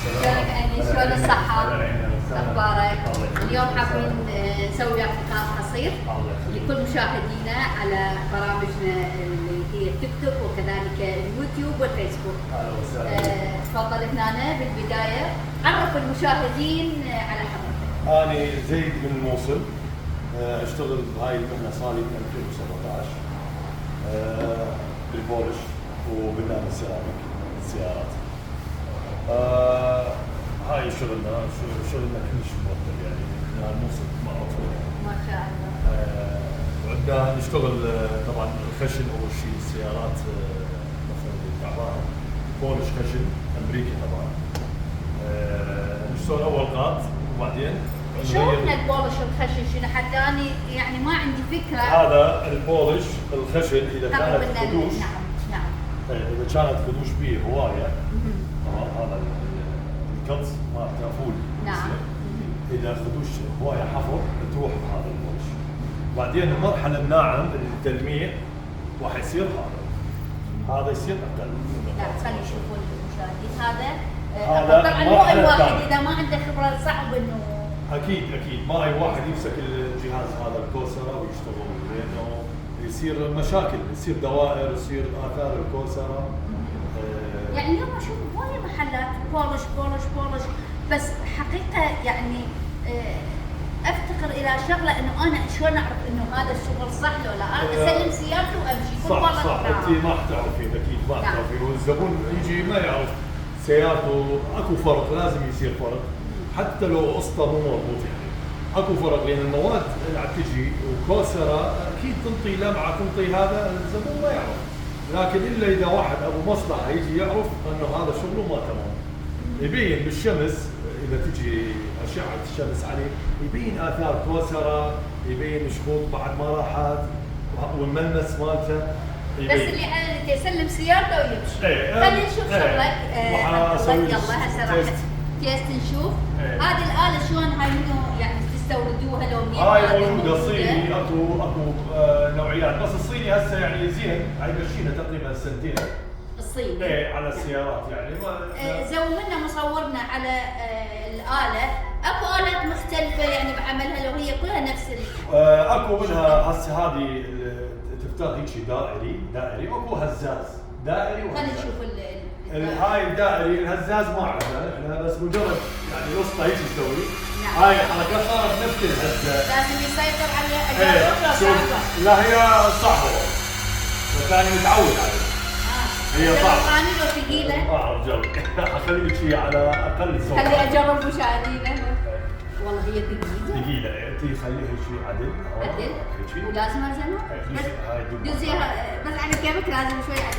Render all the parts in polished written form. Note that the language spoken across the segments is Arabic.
شلونك أني؟ شلون الصحة؟ أخبارك؟ اليوم حابين نسوي وياك لقاء قصير لكل مشاهدينا على برامجنا اللي هي التيك توك وكذلك اليوتيوب والفيسبوك. تفضل هنا بالبداية عرف المشاهدين على حضرتك. أنا زيد من الموصل، أشتغل بهاي المهنة صار لي من 2017 بالبولش وبالنادي السيراميك السيارات. هاي شغلنا كلش مرتب يعني من الموصل معروف ما شاء الله. وعندنا نشتغل طبعا الخشن اول شيء السيارات مثلا التعبان بولش خشن امريكي طبعا. نشتغل اول قاط وبعدين شلون البولش الخشن شنو حتى انا يعني ما عندي فكره. هذا البولش الخشن اذا كانت خدوش. نعم. اذا كانت خدوش بيه هوايه تمام هذا القص ما فول. نعم. اذا خدوش هوايه حفر تروح بهذا البولش. بعدين المرحله الناعم التلميع راح يصير هذا يصير اقل. لا خلينا نشوفون المشاهدين هذا طبعا مو اي واحد اذا ما عنده خبره صعب انه اكيد ما اي واحد يمسك الجهاز هذا الكوسرة ويشتغل لانه يصير مشاكل، يصير دوائر، يصير اثار الكوسرة. يعني اليوم اشوف هواي محلات بولش بس حقيقه يعني افتقر الى شغله انه انا شلون اعرف انه هذا الشغل صح ولا لا؟ انا اسلم سيارتي وامشي. صح انت ما حتعرفين اكيد ما حتعرفين والزبون يجي ما يعرف سيارته. اكو فرق لازم يصير فرق حتى لو قسطه مو مربوط يعني اكو فرق لان المواد اللي عم تجي وكوسرة اكيد تنطي لمعه تنطي هذا الزبون ما يعرف. لكن الا اذا واحد ابو مصلحه يجي يعرف انه هذا شغله ما تمام. يبين بالشمس اذا تجي اشعه الشمس عليه يبين اثار كوسرة يبين شخوط بعد ما راحت والملمس مالته بس اللي يسلم سيارته ويمشي. خلينا نشوف شغلك. يلا هسه راح تيست نشوف. هذه الآلة شلون هاي منو يعني تستوردوها لو منين؟ هاي موجودة صيني اكو نوعيات بس الصيني هسه يعني زين هاي مشينا تقريبا سنتين. الصيني؟ ايه على السيارات يعني زومنا مصورنا على الآلة. اكو آلات مختلفة يعني بعملها لو هي كلها نفس اكو منها هسه هذه تفتح هيك دائري واكو هزاز دائري وهزاز. خلينا نشوف هاي الدائري الهزاز ما عندنا احنا بس مجرد يعني الوسطى هيك تسوي. هاي الحركات صارت نفس الهزاز. لازم يسيطر على اجربها. لا هي صعبة بس انا متعود عليها. هي صعبة. ثاني لو ثقيلة؟ اجرب اخليك شيء على اقل صوت. خلي اجرب مشاهدينا. والله هي ثقيلة انت خليها شيء عدل ولازم ارزنها؟ دزيها بس على كيفك لازم شوي عدل.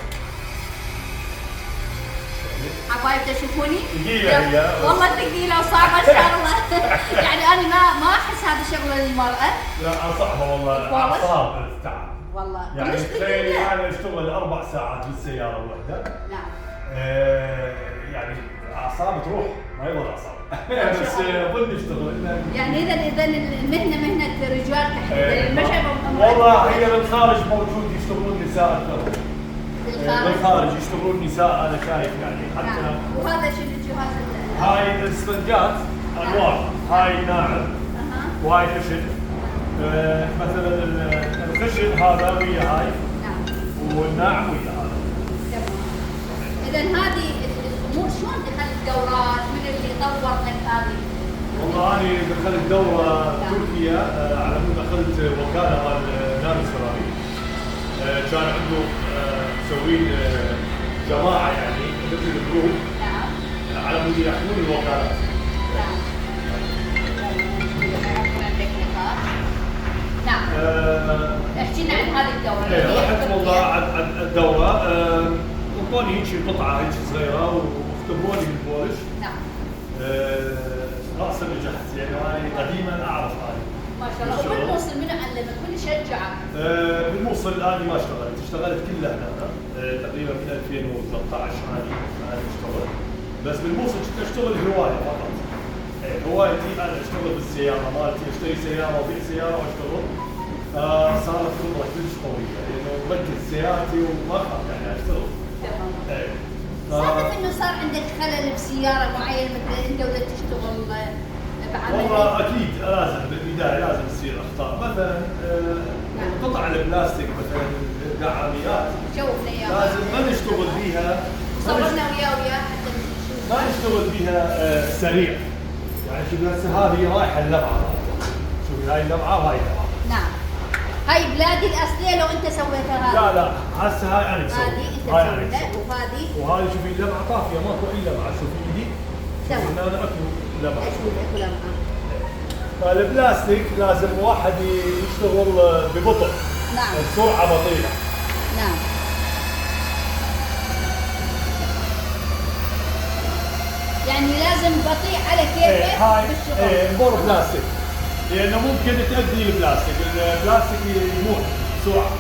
حبايب تشوفوني؟ ثقيلة هي والله ثقيلة وصعبة الشغلة. يعني انا ما احس هذا شغل للمرأة. لا صعبة والله اعصاب تعب. والله يعني تخيلي انا اشتغل 4 ساعات بالسيارة الواحدة. نعم. يعني اعصاب تروح ما يضل اعصاب. بس ظل نشتغل. يعني اذا المهنة مهنة رجال تحديدا. والله هي بالخارج موجود يشتغلون نساء اكثر. بالخارج يشتغلون نساء انا شايف يعني حتى. نعم. وهذا شنو الجهاز؟ هاي الاسفنجات انواع. هاي ناعم وهاي خشن. مثلا الخشن هذا ويا هاي. نعم. والناعم ويا هذا. تمام. اذا هذه الامور شلون دخلت دورات؟ من اللي طور لك هذه؟ والله انا دخلت دوره تركيا على مود اخذت وكاله مال نادي السيراميك. كان عنده مسوين جماعه يعني مثل الجروب. نعم. على مود يحمون الوكالات. نعم. نعم. احكي لنا عن هذه الدوره. رحت والله على الدوره اعطوني هيك قطعه هيك صغيره واختبروني بالبولش. نعم. راسا نجحت يعني انا قديما اعرف هاي. ما شاء الله. وبالموصل منو علمك؟ منو شجعك؟ بالموصل انا ما اشتغلت كلها هنا تقريبا من 2013 انا اشتغل. بس بالموصل كنت اشتغل هوايه فقط. هوايتي انا اشتغل بالسياره مالتي اشتري سياره وابيع سياره واشتغل. صارت خبره كلش قويه لانه مركز سيارتي وما اخاف يعني اشتغل. تمام. صادف انه صار عندك خلل بسياره معينه مثلا انت ولا تشتغل بعمل. والله اكيد لازم بالبدايه لازم تصير اخطاء، مثلا قطع البلاستيك مثلا الدعاميات شوفنا اياها لازم ما نشتغل بيها، صورنا وياه حتى نشوف. ما نشتغل بيها سريع. يعني شوف هسه هذه رايحه اللمعه، شوفي هاي اللمعه وهاي اللمعه. نعم. هاي بلادي الاصليه لو انت سويتها هذه. لا هسه هاي انا مسوي. هذه انت هاي أنا مسويتها مسوي. وهذه شوفي اللمعه طافيه ماكو اي لمعه، شوفي ايدي. تمام. شوفي هنا اكو لمعه. اشوف اكو لمعه. فالبلاستيك لازم واحد يشتغل ببطء. نعم. بسرعه بطيئه. نعم. يعني لازم بطيء على كيفك بالشغل. نبور بلاستيك، لانه ممكن تاذي البلاستيك يموت بسرعه،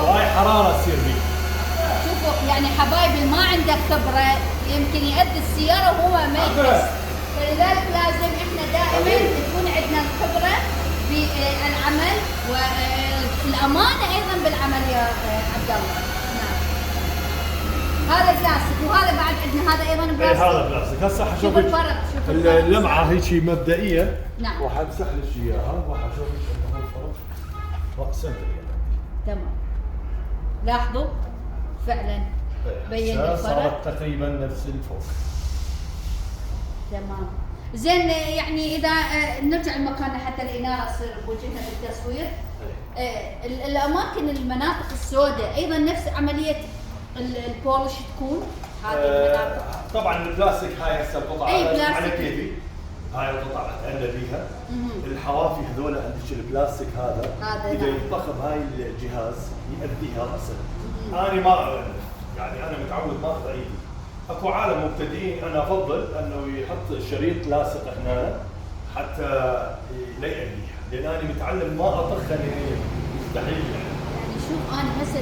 وهاي حراره تصير فيه. شوفوا يعني حبايبي اللي ما عنده خبره يمكن يأذي السياره وهو ما يحس، فلذلك لازم احنا دائما تكون عندنا الخبره بالعمل والامانه ايضا بالعمل يا عبد الله. نعم. هذا بلاستيك وهذا بعد عندنا هذا ايضا بلاستيك. هذا بلاستيك. هسه شوف حشوفك الفرق. شوف الفرق. اللمعه هيك مبدئيه. نعم. وحمسح لك اياها وحشوفك انه الفرق راسا يعني. تمام. لاحظوا فعلا بين الفرق. صارت تقريبا نفس الفوق. تمام. زين يعني اذا نرجع لمكاننا حتى الاناره تصير بوجهنا بالتصوير. الاماكن المناطق السوداء ايضا نفس عمليه البولش تكون هذه المناطق. طبعا البلاستيك هاي هسه القطعه على كيفي. هاي القطعه اتعنى بيها. الحوافي هذول عندك البلاستيك هذا اذا ينطخ بهاي الجهاز يأذيها راسا. انا ما يعني انا متعود ما اخذ ايدي. اكو عالم مبتدئين انا افضل انه يحط شريط لاصق هنا حتى لا يأذيها، لان انا متعلم ما اطخها نهائيا مستحيل يعني. شوف انا هسه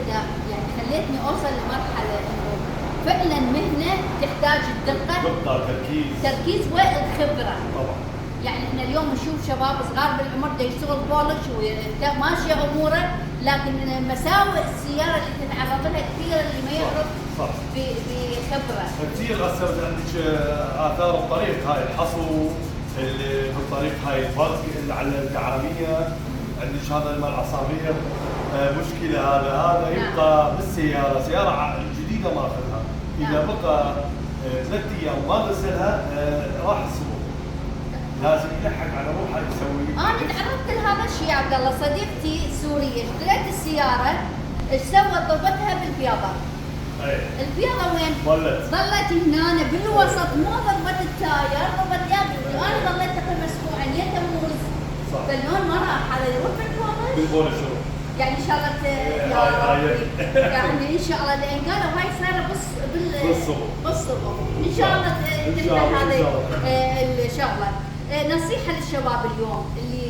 يعني خليتني اوصل لمرحله انه فعلا مهنه تحتاج الدقه تركيز والخبره. طبعا. يعني احنا اليوم نشوف شباب صغار بالعمر دا يشتغل بولش وماشيه اموره، لكن مساوئ السياره اللي تتعرض لها كثير اللي ما يعرف بخبره. كثير اثرت عندك اثار الطريق، هاي الحصو اللي بالطريق، هاي الفرق اللي على الدعاميه، عندك هذا الماء العصافير. مشكله هذا يبقى بالسياره، سياره جديده ما اخذها، اذا بقى 3 ايام ما غسلها راح السموم. لازم يلحق على روحه يسوي. انا تعرضت لهذا الشيء يا عبد الله، صديقتي سوريه اشتريت السياره، ايش سوت؟ ضربتها بالبياضه. البياضه وين؟ ظلت هنا بالوسط، مو ضربت التاير، ضربت يدي، انا ظليت تقريبا اسبوعين يا تموز. فاللون ما راح، هذا يروح بالبولش. يعني ان شاء الله يا ربي يعني ان شاء الله، لان قالوا هاي صايره بالصبغ ان شاء الله تنفع هذه الشغله. نصيحه للشباب اليوم اللي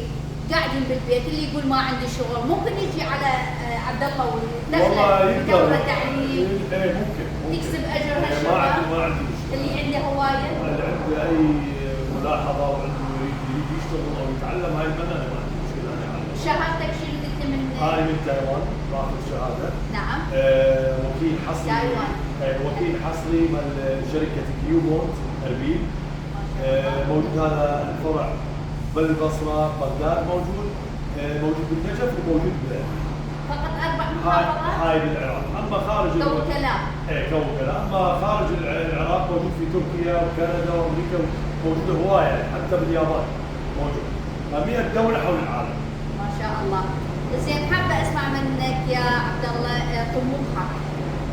قاعدين بالبيت، اللي يقول ما عندي شغل، ممكن يجي على عبد الله ويدخله دوره تعليم. ممكن يكسب اجر هالشباب. ما عندي مشكله. اللي عنده هوايه، اللي عنده اي ملاحظه وعنده يريد يشتغل او يتعلم، هاي المهنه انا ما عندي مشكله. انا اعلم. شهادتك شو اللي قلت من؟ هاي من تايوان، باخذ شهاده. نعم. وكيل حصري. تايوان. وكيل حصري من شركه كيومونت اربيل. موجود هذا الفرع بالبصره، بغداد موجود، موجود بالنجف وموجود فقط 4 محافظات. هاي بالعراق، اما خارج كوكلاء. كوكلاء، اما خارج العراق موجود في تركيا وكندا وامريكا، موجود هوايه حتى باليابان موجود. 100 دوله حول العالم. ما شاء الله. زين حابه اسمع منك يا عبد الله طموحك،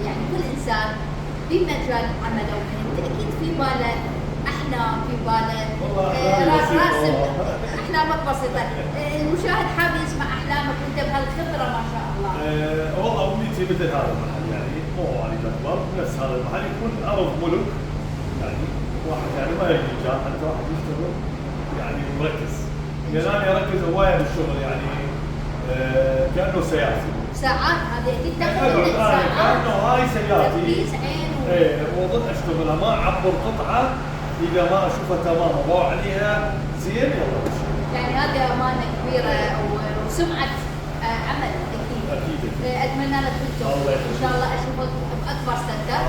يعني كل انسان في مجال عمله ومهنته اكيد في باله احلام، في باله راسم احلامك بسيطه. المشاهد حاب يسمع احلامك وانت بهالخبره ما شاء الله. والله امنيتي مثل هذا المحل، يعني مو وايد اكبر، نفس هذا المحل يكون ارض ملك، يعني واحد يعني ما يجي جار، حتى واحد يشتغل يعني مركز، لان انا اركز هوايه بالشغل، يعني كانه سيارتي. ساعات هذه اكيد تاخذ ساعات. كانه هاي سيارتي. تركيز عين. واظل اشتغلها، ما اعبر قطعه اذا ما اشوفها تمام وضوع عليها زين يلا. يعني هذه امانه كبيره وسمعه عمل اكيد. اكيد اتمنى لك بالتوفيق ان شاء الله، اشوفك باكبر سنتر،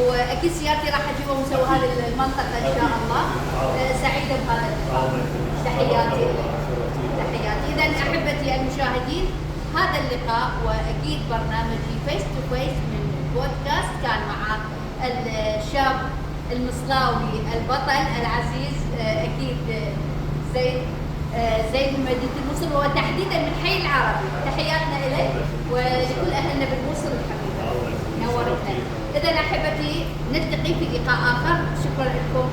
واكيد سيارتي راح اجيبهم ونسوي هذه المنطقه ان شاء الله. سعيده بهذا اللقاء. تحياتي تحياتي. اذا احبتي المشاهدين، هذا اللقاء واكيد برنامجي فيس تو فيس من بودكاست كان مع الشاب المصلاوي البطل العزيز اكيد زين من مدينة الموصل، وتحديدا من حي العربي. تحياتنا إليك ولكل أهلنا بالموصل الحبيبة، نورتنا. إذا أحبتي نلتقي في لقاء آخر. شكرا لكم.